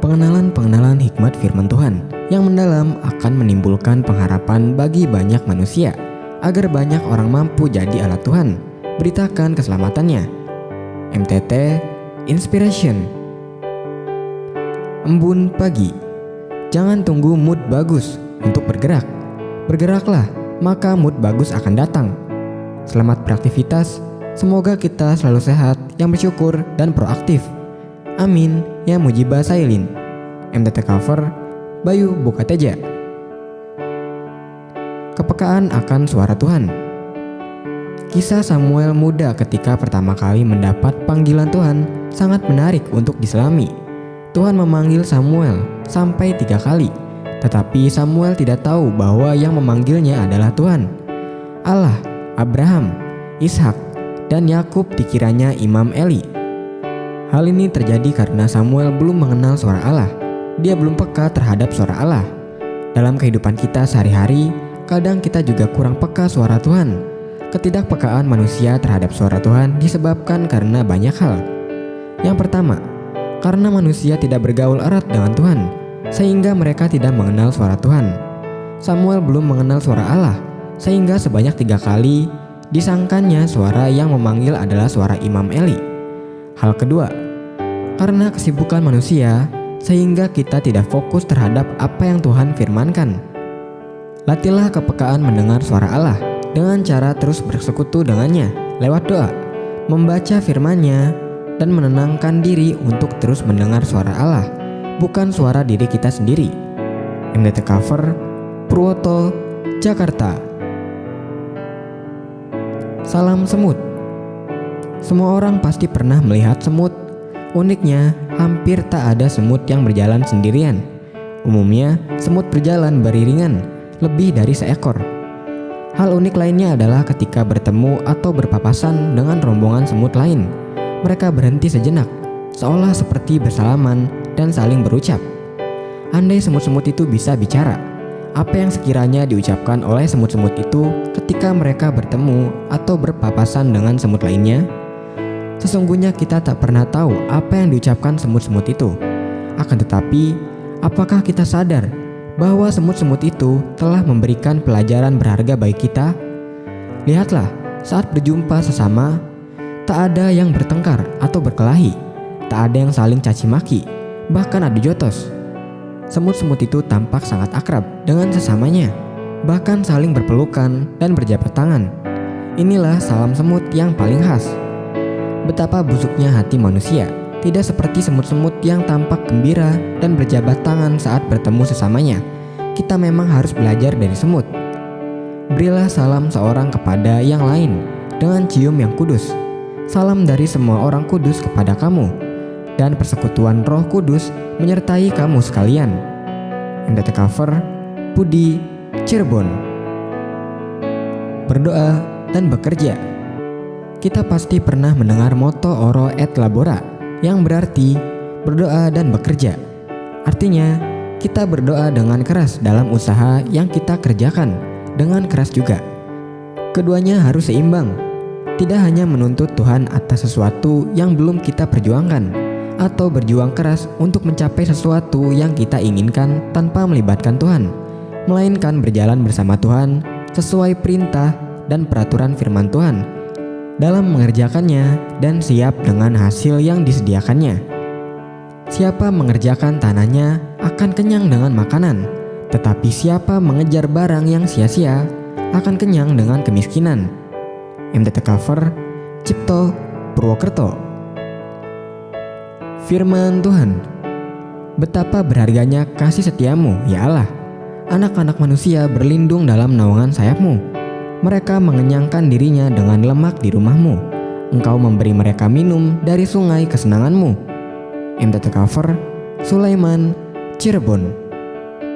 Pengenalan hikmat firman Tuhan yang mendalam akan menimbulkan pengharapan bagi banyak manusia, agar banyak orang mampu jadi alat Tuhan. Beritakan keselamatannya. MTT Inspiration. Embun pagi. Jangan tunggu mood bagus untuk bergerak. Bergeraklah, maka mood bagus akan datang. Selamat beraktivitas. Semoga kita selalu sehat, yang bersyukur dan proaktif. Amin, ya Mujibah Sailin. MTT Cover, Bayu Bukateja. Kepekaan akan suara Tuhan. Kisah Samuel muda ketika pertama kali mendapat panggilan Tuhan sangat menarik untuk diselami. Tuhan memanggil Samuel sampai 3 kali, tetapi Samuel tidak tahu bahwa yang memanggilnya adalah Tuhan. Allah, Abraham, Ishak, dan Yakub dikiranya Imam Eli. Hal ini terjadi karena Samuel belum mengenal suara Allah. Dia belum peka terhadap suara Allah. Dalam kehidupan kita sehari-hari, kadang kita juga kurang peka suara Tuhan. Ketidakpekaan manusia terhadap suara Tuhan disebabkan karena banyak hal. Yang pertama, karena manusia tidak bergaul erat dengan Tuhan, sehingga mereka tidak mengenal suara Tuhan. Samuel belum mengenal suara Allah, sehingga sebanyak 3 kali disangkanya suara yang memanggil adalah suara Imam Eli. Hal kedua, karena kesibukan manusia, sehingga kita tidak fokus terhadap apa yang Tuhan firmankan. Latihlah kepekaan mendengar suara Allah dengan cara terus bersekutu dengannya lewat doa, membaca firman-Nya, dan menenangkan diri untuk terus mendengar suara Allah, bukan suara diri kita sendiri. MTT Cover, Purwoto, Jakarta. Salam semut. Semua orang pasti pernah melihat semut. Uniknya, hampir tak ada semut yang berjalan sendirian. Umumnya, semut berjalan beriringan, lebih dari seekor. Hal unik lainnya adalah ketika bertemu atau berpapasan dengan rombongan semut lain. Mereka berhenti sejenak, seolah seperti bersalaman dan saling berucap. Andai semut-semut itu bisa bicara, apa yang sekiranya diucapkan oleh semut-semut itu ketika mereka bertemu atau berpapasan dengan semut lainnya? Sesungguhnya kita tak pernah tahu apa yang diucapkan semut-semut itu. Akan tetapi, apakah kita sadar bahwa semut-semut itu telah memberikan pelajaran berharga bagi kita? Lihatlah, saat berjumpa sesama, tak ada yang bertengkar atau berkelahi, tak ada yang saling caci maki, bahkan adu jotos. Semut-semut itu tampak sangat akrab dengan sesamanya, bahkan saling berpelukan dan berjabat tangan. Inilah salam semut yang paling khas. Betapa busuknya hati manusia, tidak seperti semut-semut yang tampak gembira dan berjabat tangan saat bertemu sesamanya. Kita memang harus belajar dari semut. Berilah salam seorang kepada yang lain dengan cium yang kudus. Salam dari semua orang kudus kepada kamu, dan persekutuan Roh Kudus menyertai kamu sekalian. MTT Cover, Budi, Cirebon. Berdoa dan bekerja. Kita pasti pernah mendengar moto Oro et Labora, yang berarti berdoa dan bekerja. Artinya, kita berdoa dengan keras dalam usaha yang kita kerjakan, dengan keras juga. Keduanya harus seimbang. Tidak hanya menuntut Tuhan atas sesuatu yang belum kita perjuangkan, atau berjuang keras untuk mencapai sesuatu yang kita inginkan tanpa melibatkan Tuhan, melainkan berjalan bersama Tuhan sesuai perintah dan peraturan firman Tuhan dalam mengerjakannya dan siap dengan hasil yang disediakannya. Siapa mengerjakan tanahnya akan kenyang dengan makanan, tetapi siapa mengejar barang yang sia-sia akan kenyang dengan kemiskinan. MTT Cover, Cipto, Purwokerto. Firman Tuhan. Betapa berharganya kasih setiamu, ya Allah. Anak-anak manusia berlindung dalam naungan sayapmu. Mereka mengenyangkan dirinya dengan lemak di rumahmu. Engkau memberi mereka minum dari sungai kesenanganmu. MTT Cover, Sulaiman, Cirebon.